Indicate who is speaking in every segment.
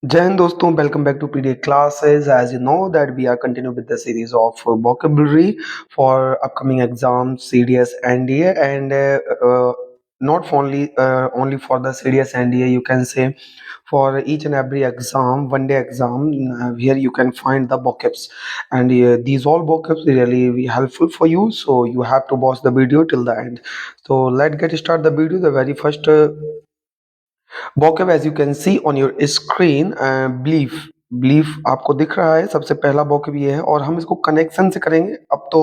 Speaker 1: Jai Hind दोस्तों, welcome back to PDF classes. As you know that we are continuing with the series of vocabulary for upcoming exams, CDS, NDA, and not only for the CDS, NDA. You can say for each and every exam, one day exam. Here you can find the vocabs, and these all vocabs really be helpful for you. So you have to watch the video till the end. So let's get start the video. The very first. vocab as you can see on your screen belief belief आपको दिख रहा है। सबसे पहला vocab ये है और हम इसको कनेक्शन से करेंगे। अब तो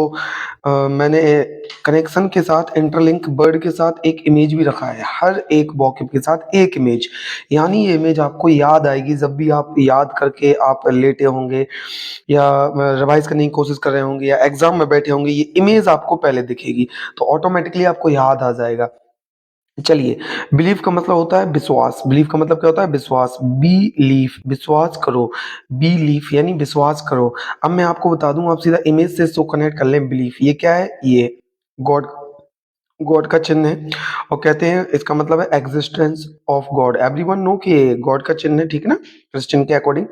Speaker 1: मैंने कनेक्शन के साथ इंटरलिंक वर्ड के साथ एक इमेज भी रखा है, हर एक vocab के साथ एक इमेज, यानी ये इमेज आपको याद आएगी जब भी आप याद करके आप लेटे होंगे या रिवाइज करने की कोशिश कर रहे होंगे या एग्जाम में बैठे होंगे, ये इमेज आपको पहले दिखेगी तो ऑटोमेटिकली आपको याद आ जाएगा। चलिए, बिलीव का मतलब होता है विश्वास। बिलीव का मतलब क्या होता है? विश्वास। बिलीफ विश्वास करो, बिलीफ यानी विश्वास करो। अब मैं आपको बता दूं, आप सीधा इमेज से इसको कनेक्ट कर लें। बिलीफ ये क्या है? ये गॉड, गॉड का चिन्ह है और कहते हैं इसका मतलब है existence of God. Everyone know कि गॉड का चिन्ह है, ठीक है ना, क्रिश्चियन के अकॉर्डिंग।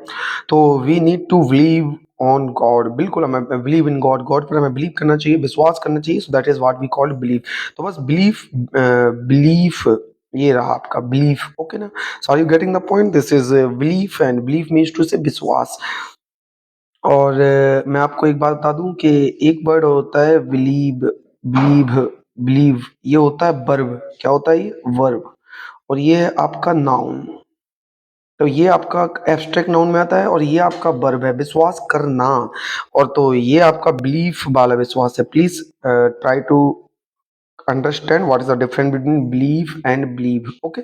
Speaker 1: तो we need to believe on God. बिल्कुल हमें बिलीव इन गॉड, गॉड पर हमें बिलीव करना चाहिए, विश्वास करना चाहिए। So that is what we called believe. तो बस बिलीफ, बिलीफ ये रहा आपका बिलीफ। ओके ना, so are you getting the point? This is belief and belief means to say विश्वास। और मैं आपको एक बात बता दूं कि एक वर्ड होता है बिलीव, बिलीव, बिलीव, ये होता है वर्ब। क्या होता है? ये वर्ब। और ये है आपका नाउन। तो ये आपका एब्स्ट्रैक्ट नाउन में आता है और ये आपका वर्ब है, विश्वास करना। और तो ये आपका बिलीफ वाला विश्वास है। Please try to understand what is the difference between belief and believe. Okay,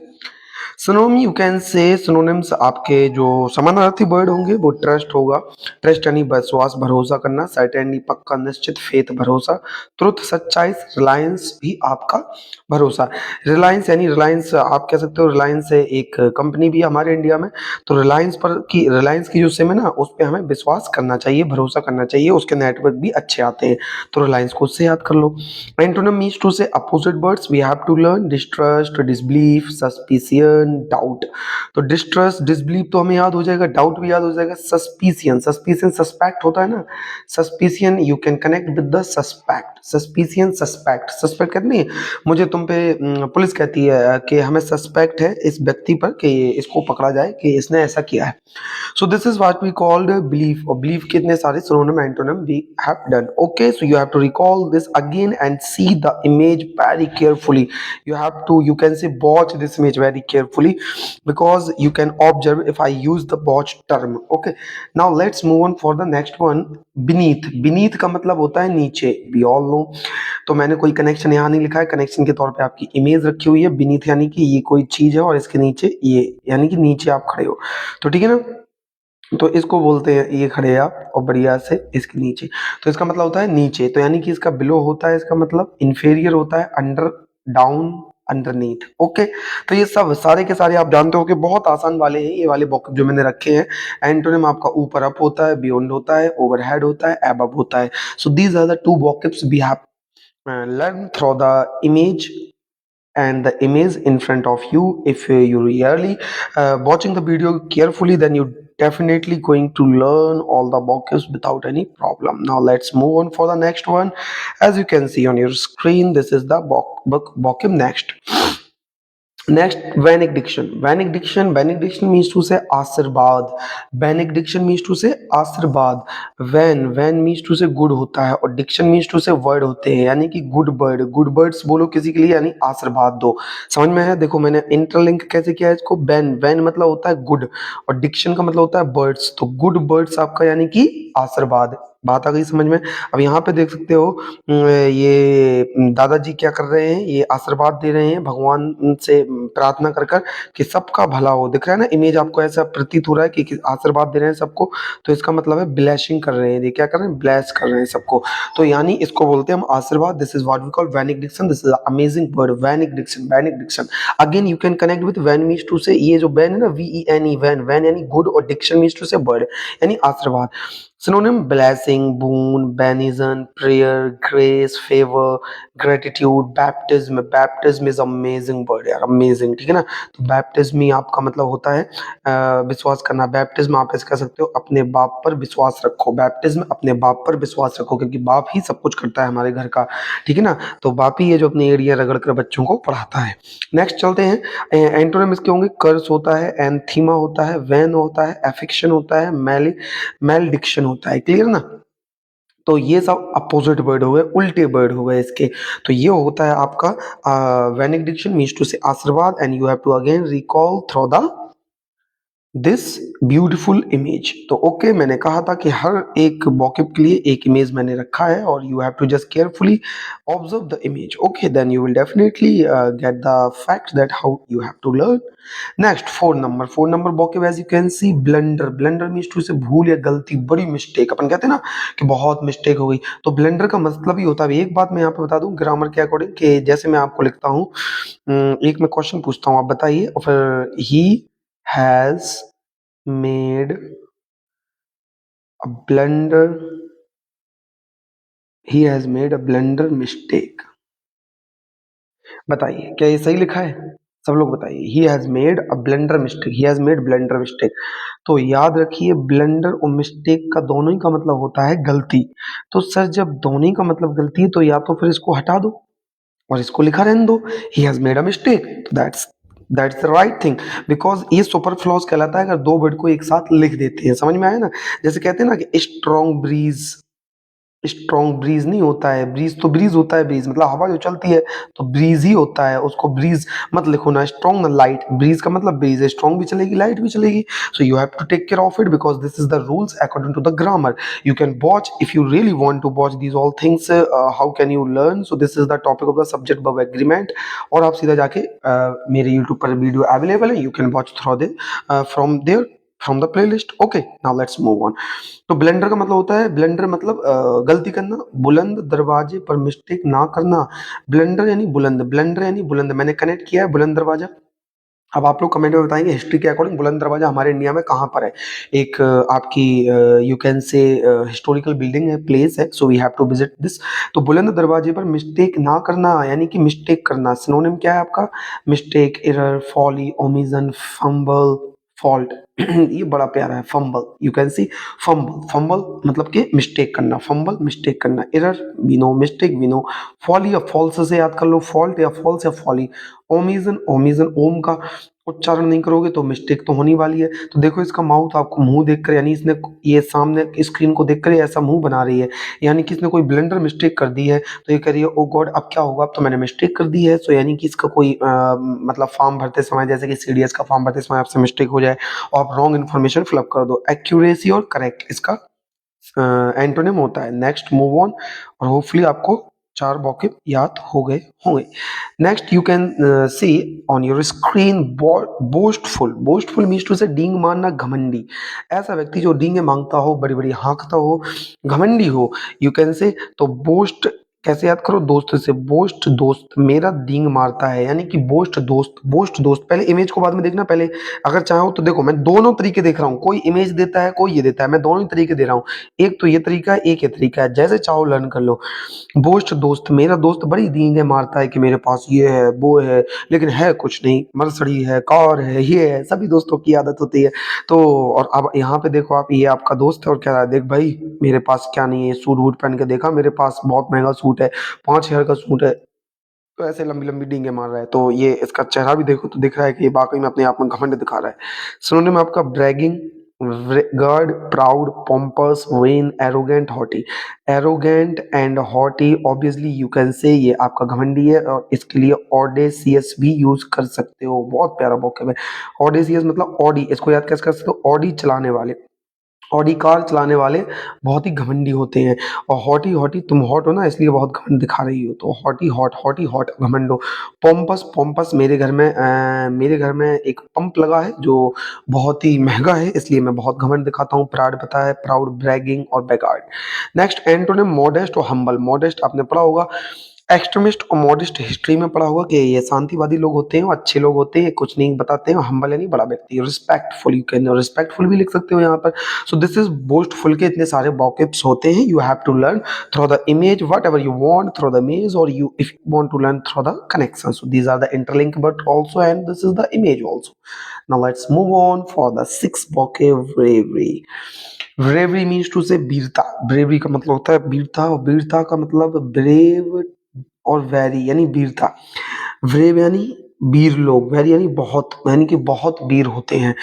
Speaker 1: synonym you can say, synonyms आपके जो समानार्थी वर्ड होंगे वो ट्रस्ट होगा। ट्रस्ट यानी विश्वास, भरोसा करना। सर्टेनली पक्का, निश्चित। फेथ भरोसा। ट्रुथ सच्चाई। रिलायंस भी आपका भरोसा। रिलायंस यानी रिलायंस आप कह सकते हो, रिलायंस है एक कंपनी भी है हमारे इंडिया में। तो रिलायंस की जो सिम है ना, उस पर हमें विश्वास करना चाहिए, भरोसा करना चाहिए। उसके नेटवर्क भी अच्छे आते हैं, तो रिलायंस को उससे याद कर लो। Antonym means to say opposite words we have to learn. Distrust, disbelief, suspicion, doubt. तो डिस्ट्रस्ट, डिसबिलीफ तो हमें याद हो जाएगा, डाउट भी याद हो जाएगा। सस्पिशियन, सस्पिशियन सस्पेक्ट होता है ना, suspicion you can connect with the suspect. Suspicion suspect, suspect कहते नहीं, मुझे तुम पे पुलिस कहती है कि हमें सस्पेक्ट है इस व्यक्ति पर कि इसको पकड़ा जाए कि इसने ऐसा किया है। So this is what we called belief. और belief के इतने सारे synonym antonym we have done. Okay, so you have to recall this again and see the image very carefully. You can say watch this image very carefully because you can observe if I use the watch term. Okay, now let's move on for the next one. Beneath. Beneath का मतलब होता है नीचे, we all know. तो मैंने कोई connection यहाँ नहीं लिखा है, कनेक्शन के तौर पे आपकी इमेज रखी हुई है। beneath यानी कि ये कोई चीज है और इसके नीचे ये, यानी कि नीचे आप खड़े हो, तो ठीक है ना। तो इसको बोलते हैं, ये खड़े हैं आप और बढ़िया से इसके नीचे, तो इसका मतलब होता है नीचे। तो यानी कि इसका बिलो होता है, इसका मतलब इंफेरियर होता है, अंडर, डाउन, अंडरनीथ। ओके, तो ये सब सारे के सारे आप जानते हो कि बहुत आसान वाले हैं ये वाले vocab जो मैंने रखे हैं। एंटोनिम आपका ऊपर अप होता है, बियॉन्ड होता है, ओवरहेड होता है, अबव होता है। So these are the two vocabs we have learned through the image and the image in front of you. If you really watching the video carefully, then you definitely going to learn all the vocabs without any problem. Now let's move on for the next one. As you can see on your screen, this is the vocab next. Next, benediction. Benediction means to say आशीर्वाद। benediction means to say आशीर्वाद। when means to say good होता है और diction means to say word होते हैं, यानी कि good word, good words बोलो किसी के लिए, यानी आशीर्वाद दो। समझ में है? देखो मैंने इंटरलिंक कैसे किया है इसको। when मतलब होता है good और diction का मतलब होता है words, तो good words आपका यानी कि आशीर्वाद। बात आ गई समझ में? अब यहाँ पे देख सकते हो ये दादाजी क्या कर रहे हैं, ये आशीर्वाद दे रहे हैं भगवान से प्रार्थना कर कर कि सबका भला हो। दिख रहा है ना इमेज, आपको ऐसा प्रतीत हो रहा है कि आशीर्वाद दे रहे हैं सबको, तो इसका मतलब है ब्लेसिंग कर रहे हैं। ये क्या कर रहे हैं? ब्लेस कर रहे हैं सबको। तो यानी इसको बोलते हैं हम आशीर्वाद। This is what we call benediction. This is amazing word, benediction. Benediction again you can connect with when means to say, ये जो बैन है ना, VENE, व्हेन, व्हेन यानी गुड और diction means to say word यानी आशीर्वाद। Synonym blessing, boon, benison, prayer, grace, favor, gratitude, baptism. Baptism is amazing word यार, amazing, ठीक है ना। तो बैप्टिज्म ही आपका मतलब होता है विश्वास करना। बैप्टिज्म आप ऐसे कह सकते हो अपने बाप पर विश्वास रखो। बैप्टिज्म अपने बाप पर विश्वास रखो, क्योंकि बाप ही सब कुछ करता है हमारे घर का, ठीक है ना। तो बाप ही है जो अपनी एड़ियाँ रगड़ कर बच्चों को पढ़ाता है। नेक्स्ट चलते हैं। एंटोनिम इसके होंगे कर्स होता है, एंथीमा होता है, वैन होता है, एफिक्शन होता है, मैलडिक्शन होता है। क्लियर ना। तो ये सब अपोजिट वर्ड हो गए, उल्टे वर्ड हो गए इसके। तो ये होता है आपका वेनेडिक्शन मीन्स टू से आशीर्वाद, and you have to again recall through the this beautiful image. तो ओके, मैंने कहा था कि हर एक वोकैब के लिए एक इमेज मैंने रखा है, और you have to just carefully observe the image. Okay, then you will definitely get the fact that how you have to learn. Next, four number vocab as you can see, blunder. Blunder means to say भूल या गलती, बड़ी mistake. अपन कहते हैं ना कि बहुत mistake हो गई, तो ब्लंडर का मतलब ही होता है। एक बात मैं यहाँ पे बता दूं ग्रामर के अकॉर्डिंग, कि जैसे मैं आपको लिखता हूँ, एक मैं क्वेश्चन पूछता हूँ, आप बताइए, और फिर he has made a blunder, he has made a blunder mistake। बताइए क्या ये सही लिखा है? सब लोग बताइए। he has made a blunder mistake, he has made blunder mistake। तो याद रखिए, ब्लंडर और मिस्टेक का दोनों ही का मतलब होता है गलती। तो सर जब दोनों ही का मतलब गलती है, तो या तो फिर इसको हटा दो और इसको लिखा रहने दो, he has made a mistake। तो that's the right thing, because ये सुपर फ्लॉज कहलाता है अगर दो वर्ड को एक साथ लिख देते हैं। समझ में आया ना। जैसे कहते हैं ना कि स्ट्रॉन्ग ब्रीज, स्ट्रॉन्ग ब्रीज नहीं होता है, ब्रीज तो ब्रीज होता है, ब्रीज मतलब हवा जो चलती है, तो ब्रीज ही होता है, उसको ब्रीज मत लिखो ना, स्ट्रॉन्ग ना लाइट। ब्रीज का मतलब ब्रीज है, स्ट्रॉन्ग भी चलेगी, लाइट भी चलेगी। So you have to take care of it, because this is the rules according to the grammar. You can watch if you really want to watch these all things, how can you learn. So this is the topic of the subject verb agreement. और आप सीधा जाके मेरे YouTube पर video available है, you can watch through they from there, from the playlist. Okay, now let's move on. तो blunder का मतलब होता है, ब्लंडर मतलब गलती करना, बुलंद दरवाजे पर मिस्टेक ना करना। ब्लंडर यानी बुलंद, ब्लंडर यानी बुलंद। मैंने कनेक्ट किया है बुलंद दरवाजा। अब आप लोग कमेंट में बताएंगे हिस्ट्री के अकॉर्डिंग बुलंद दरवाजा हमारे इंडिया में कहाँ पर है। एक आपकी you can say historical building है, प्लेस है, so we have to visit this. तो बुलंद दरवाजे पर मिस्टेक ना करना यानी कि मिस्टेक करना, सिनोनिम क्या है आपका? Mistake, error, folly, omission, fumble, fault. ये बड़ा प्यारा है, fumble. You can see fumble, fumble मतलब कि मिस्टेक करना, फंबल मिस्टेक करना, error we know, mistake we know, folly या फॉल्स से याद कर लो, फॉल्ट या फॉल्स या फॉली। ओमिजन, ओमिजन ओम का उच्चारण नहीं करोगे तो मिस्टेक तो होने वाली है। तो देखो इसका माउथ आपको मुंह देखकर, यानी इसने ये सामने स्क्रीन को देखकर ऐसा मुंह बना रही है, यानी कि इसने कोई ब्लंडर मिस्टेक कर दी है। तो ये कह रही है ओ गॉड अब क्या होगा, अब तो मैंने मिस्टेक कर दी है। सो यानी कि इसका कोई मतलब फॉर्म भरते समय, जैसे कि सीडीएस का फॉर्म भरते समय आपसे मिस्टेक हो जाए और आप रॉन्ग इन्फॉर्मेशन फिलअप कर दो। एक्यूरेसी और करेक्ट इसका एंटोनिम होता है। नेक्स्ट मूव ऑन, और होपफुली आपको चार वोकैब याद हो गए होंगे। Next you can see on your screen boastful. Boastful means to say डींग मारना, घमंडी। ऐसा व्यक्ति जो डींगे मांगता हो, बड़ी बड़ी हाँकता हो, घमंडी हो, यू कैन से। तो बोस्ट कैसे याद करो? दोस्त से। बोस्ट दोस्त, मेरा डींग मारता है, यानी कि बोस्ट दोस्त, बोस्ट दोस्त। पहले इमेज को बाद में देखना, पहले अगर चाहो तो देखो मैं दोनों तरीके देख रहा हूँ, कोई इमेज देता है कोई ये देता है, मैं दोनों ही तरीके दे रहा हूँ। एक तो ये तरीका है, एक ये तरीका है, जैसे चाहो लर्न कर लो। बोस्ट दोस्त, मेरा दोस्त बड़ी डींगे मारता है कि मेरे पास ये है वो है, लेकिन है कुछ नहीं, मर्सिडीज है, कार है, ये है, सभी दोस्तों की आदत होती है। तो और अब यहाँ पे देखो आप, ये आपका दोस्त है और कह रहा है देख भाई मेरे पास क्या नहीं है, सूट वूट पहन के देखा मेरे पास बहुत महंगा सूट है, 5,000 का सूट है। तो ऐसे लंबी लंबी डींगे मार रहा है। तो ये इसका चेहरा भी देखो तो दिख रहा है कि ये वाकई में अपने आप में घमंड दिखा रहा है। सिनोनिम आपका bragging, guard, proud, pompous, vain, arrogant, haughty. Arrogant and haughty obviously you can say ये आपका घमंडी है, और इसके लिए ऑडेसियस भी यूज कर सकते हो। बहुत प्यारा वोकैब है ऑडेसियस, मतलब ऑडी, इसको याद कैसे कर सकते हो? ऑडी चलाने वाले, ऑडी कार चलाने वाले बहुत ही घमंडी होते हैं। और हॉटी, हॉटी तुम हॉट हो ना इसलिए बहुत घमंड दिखा रही हो, तो हॉटी हॉट, हॉटी हॉट, घमंडो। पोम्पस, पोम्पस मेरे घर में एक पंप लगा है जो बहुत ही महंगा है, इसलिए मैं बहुत घमंड दिखाता हूँ। प्राउड पता है, प्राउड, ब्रैगिंग और बेगार्ड। नेक्स्ट एंटोनिम मॉडेस्ट और हम्बल। मॉडेस्ट आपने पढ़ा होगा, एक्सट्रीमिस्ट और मॉडेस्ट हिस्ट्री में पढ़ा होगा कि ये शांतिवादी लोग होते हैं, अच्छे लोग होते हैं, कुछ नहीं बताते हैं, हम्बल यानी बड़ा व्यक्ति, रिस्पेक्टफुल यू कैन रिस्पेक्टफुल भी लिख सकते हो यहाँ पर। सो दिस इज बोस्टफुल के इतने सारे वोकैब्स होते हैं, you have to learn through the image whatever you want through the image, और you if you want to learn through the connection, so these are the interlink but also and this is the image also. Now let's move on for the sixth vocab, bravery. Bravery means to say वीरता। Bravery का मतलब होता है वीरता, और वीरता का मतलब ब्रेव और वैरी यानी वीरता। ब्रेव यानी वीर लोग, वैरी यानी बहुत, यानी कि बहुत वीर होते हैं।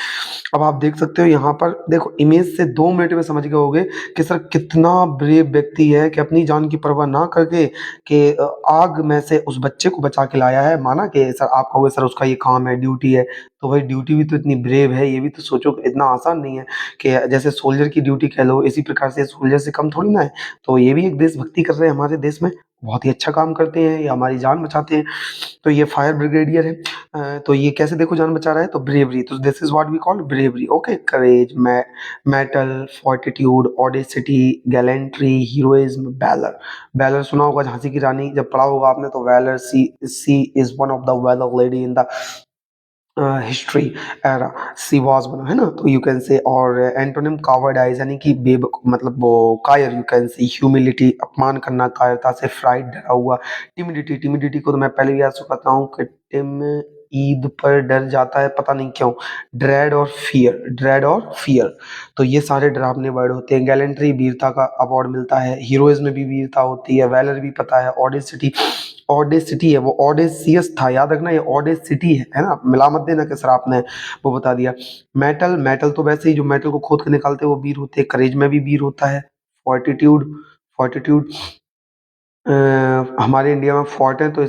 Speaker 1: अब आप देख सकते हो यहाँ पर देखो, इमेज से 2 मिनट में समझ गए होगे कि सर कितना ब्रेव व्यक्ति है कि अपनी जान की परवाह ना करके कि आग में से उस बच्चे को बचा के लाया है। माना कि सर आप कहोगे सर उसका ये काम है, ड्यूटी है, तो भाई ड्यूटी भी तो इतनी ब्रेव है, ये भी तो सोचो कि इतना आसान नहीं है कि जैसे सोल्जर की ड्यूटी कह लो, इसी प्रकार से सोल्जर से कम थोड़ी ना है। तो ये भी एक देशभक्ति कर रहे हैं हमारे देश में, बहुत ही अच्छा काम करते हैं, ये हमारी जान बचाते हैं। तो ये फायर ब्रिगेडियर है। तो ये कैसे देखो जान बचा रहा है, तो ब्रेवरी, तो this is what we call bravery. Okay, courage, mettle, fortitude, audacity, gallantry, heroism, valor. Valor सुना होगा, झांसी की रानी जब पढ़ा होगा आपने, तो valor, she is one of the valor lady in the history era, she was बना है ना, तो यू कैन से। और एंटोनिम कावर्डाइज यानी कि मतलब वो कायर, यू कैन से ह्यूमिलिटी, अपमान करना, कायरता से। फ्राइड, डरा हुआ। टिमिडिटी, टिमिडिटी को तो मैं पहले भी याद चुकाता हूँ कि टिम ईद पर डर जाता है, पता नहीं क्यों। ड्रेड और फियर, ड्रेड और फियर, तो ये सारे डरावने वर्ड होते हैं। गैलेंट्री, वीरता का अवार्ड मिलता है। हीरोइज्म में भी वीरता होती है। वैलर भी पता है। ऑडेसिटी, ऑडेसिटी है वो, ऑडेसियस था, याद रखना ये ऑडेसिटी है ना, मिला मत देना कि सर आपने वो बता दिया। मेटल, मेटल तो वैसे ही जो मेटल को खोद के निकालते हैं वो वीर होते हैं। करेज में भी वीर होता है। फोर्टिट्यूड, फोर्टिट्यूड हमारे इंडिया में फोर्ट है, तो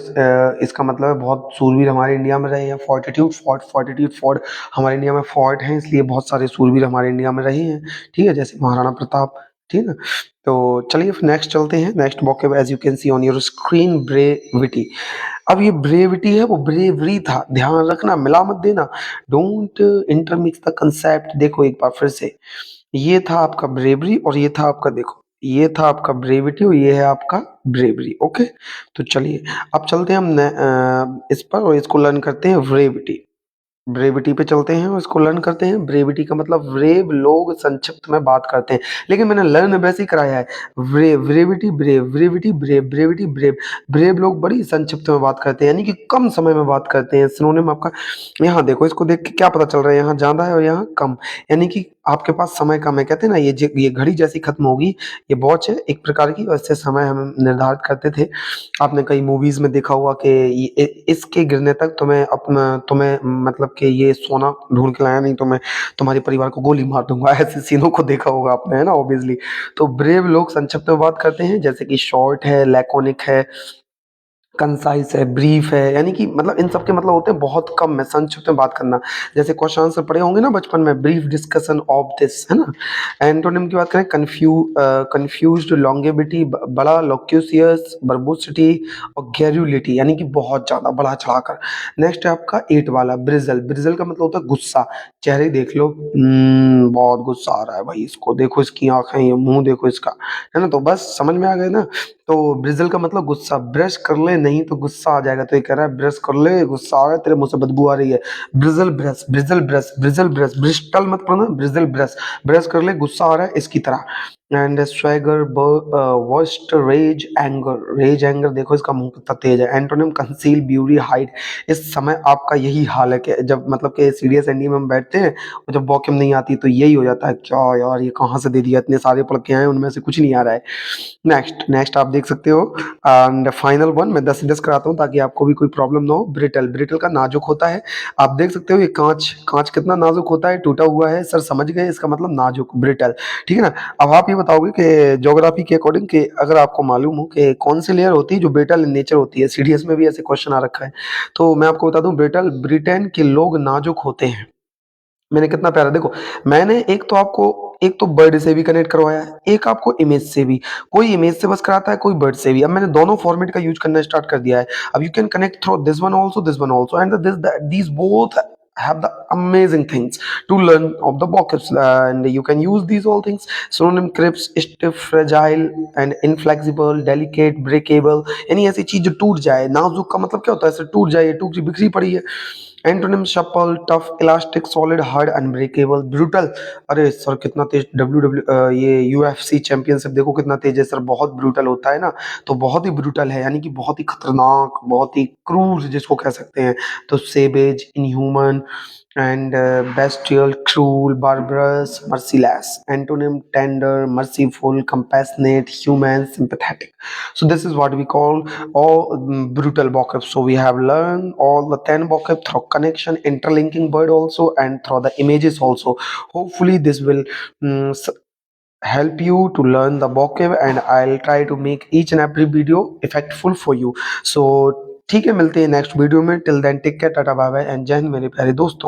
Speaker 1: इसका मतलब है बहुत सूरवीर हमारे इंडिया में रहे हैं। फोर्टिट्यूड फोर्ट, फोर्टिट्यूड फोर्ट, हमारे इंडिया में फोर्ट हैं, इसलिए बहुत सारे सूरवीर हमारे इंडिया में रहे हैं। ठीक है, जैसे महाराणा प्रताप। ठीक है ना, तो चलिए फिर नेक्स्ट चलते हैं। Next vocab as you can see on your screen, brevity. अब ये ब्रेविटी है वो ब्रेवरी था, ध्यान रखना, मिला मत देना। Don't intermix the concept. देखो एक बार फिर से, ये था आपका ब्रेवरी और ये था आपका, देखो ये था आपका ब्रेविटी और ये है आपका ब्रेवरी। ओके, तो चलिए अब चलते हैं हम इस पर और इसको लर्न करते हैं, ब्रेविटी। ब्रेविटी पे चलते हैं और इसको लर्न करते हैं। ब्रेविटी का मतलब ब्रेव लोग संक्षिप्त में बात करते हैं, लेकिन मैंने लर्न वैसे ही कराया है। Brevity brave, brevity brave, brevity brave. Brave लोग बड़ी संक्षिप्त में बात करते हैं, यानी कि कम समय में बात करते हैं। सिनोनिम आपका, यहाँ देखो, इसको देख के क्या पता चल रहा है, यहाँ ज्यादा है और यहाँ कम, यानी कि आपके पास समय कम है। कहते हैं ना, ये घड़ी जैसी खत्म होगी, ये वॉच है एक प्रकार की, वैसे समय हम निर्धारित करते थे। आपने कई मूवीज में देखा होगा कि इसके गिरने तक तुम्हें अपना, तुम्हें मतलब कि ये सोना ढूंढ के लाया, नहीं तो मैं तुम्हारे परिवार को गोली मार दूंगा। ऐसे सीनों को देखा होगा आपने, है ना, ऑब्वियसली। तो ब्रेव लोग संक्षिप्त में बात करते हैं, जैसे कि शॉर्ट है, लैकोनिक है, कंसाइज है, ब्रीफ है, यानी कि मतलब इन सब के मतलब होते हैं बहुत कम में, संक्षिप्त में बात करना। जैसे क्वेश्चन आंसर पढ़े होंगे ना बचपन में, ब्रीफ डिस्कशन ऑफ दिस, है ना। एंटोनिम की बात करें, कंफ्यूज्ड, लॉन्गेविटी, बड़ा, लोक्यूसियस, बर्बोसिटी और गैरुलिटी, यानी कि बहुत ज्यादा बढ़ा चढ़ाकर। नेक्स्ट है आपका 8 वाला, ब्रिजल। ब्रिजल का मतलब होता है गुस्सा। चेहरे देख लो, बहुत गुस्सा आ रहा है भाई इसको, देखो इसकी आंखें, ये मुंह देखो इसका, है ना, तो बस समझ में आ गए ना। तो ब्रिजल का मतलब गुस्सा। ब्रश कर ले नहीं तो गुस्सा आ जाएगा, तो ये कह रहा है ब्रश कर ले, गुस्सा आ रहा है, तेरे मुंह से बदबू आ रही है। ब्रिजल ब्रश, ब्रिजल ब्रश, ब्रिजल ब्रश, ब्रिस्टल मत पढ़ना, ब्रिजल ब्रश। ब्रश कर ले, गुस्सा आ रहा है, इसकी तरह। And swagger, worst, rage, anger. Rage anger, देखो इसका मुंह कितना तेज है। Antonym, conceal, bury, hide. इस समय आपका यही हाल है कि जब मतलब कि सीरियस एनडी में हम बैठते हैं और जब वॉक्यूम नहीं आती तो यही हो जाता है, क्या यार ये कहाँ से दे दिया, इतने सारे पढ़ के आए उनमें से कुछ नहीं आ रहा है। नेक्स्ट, नेक्स्ट आप देख सकते हो, एंड फाइनल वन, मैं 10 कराता हूँ ताकि आपको भी कोई प्रॉब्लम ना हो। ब्रिटल, ब्रिटल का नाजुक होता है। आप देख सकते हो ये कांच, कांच कितना नाजुक होता है, टूटा हुआ है, सर समझ गए, इसका मतलब नाजुक, ब्रिटल। ठीक है ना। अब आप ये बताओगे कि ज्योग्राफी के अकॉर्डिंग कि अगर आपको मालूम हो कि कौन सी लेयर होती है जो ब्रिटल इन नेचर होती है, सीडीएस में भी ऐसे क्वेश्चन आ रखा है, तो मैं आपको बता दूं, ब्रिटल, ब्रिटेन के लोग नाजुक होते हैं। मैंने कितना प्यारा, देखो मैंने एक तो आपको, एक तो बर्ड से भी कनेक्ट करवाया है, एक आपको इमेज से भी। कोई इमेज से बस कराता है, कोई बर्ड से भी। अब मैंने दोनों फॉर्मेट का यूज करना स्टार्ट कर दिया है। अब you can connect through this one also, this one also, and this these both have the amazing things to learn of the vocabs, and you can use these all things. Synonym crisp, stiff, fragile and inflexible, delicate, breakable, यानी ऐसी चीज जो टूट जाए। नाजुक का मतलब क्या होता है, ऐसे टूट जाए, टूट बिखरी पड़ी है। Antonym supple, tough, elastic, solid, hard, unbreakable, brutal. अरे सर कितना तेज ये यूएफसी चैंपियनशिप देखो कितना तेज है सर, बहुत ब्रूटल होता है ना, तो बहुत ही ब्रूटल है, यानी कि बहुत ही खतरनाक, बहुत ही क्रूर जिसको कह सकते हैं। तो savage, inhuman and bestial, cruel, barbarous, merciless. Antonym tender, merciful, compassionate, human, sympathetic. So this is what we call all brutal vocab. So we have learned all the 10 vocab through connection, interlinking word also, and through the images also. Hopefully this will help you to learn the vocab, and I'll try to make each and every video effectful for you. So ठीक है, मिलते हैं next video में। Till then take care, tata bye bye and Jai Hind मेरे प्यारे दोस्तों।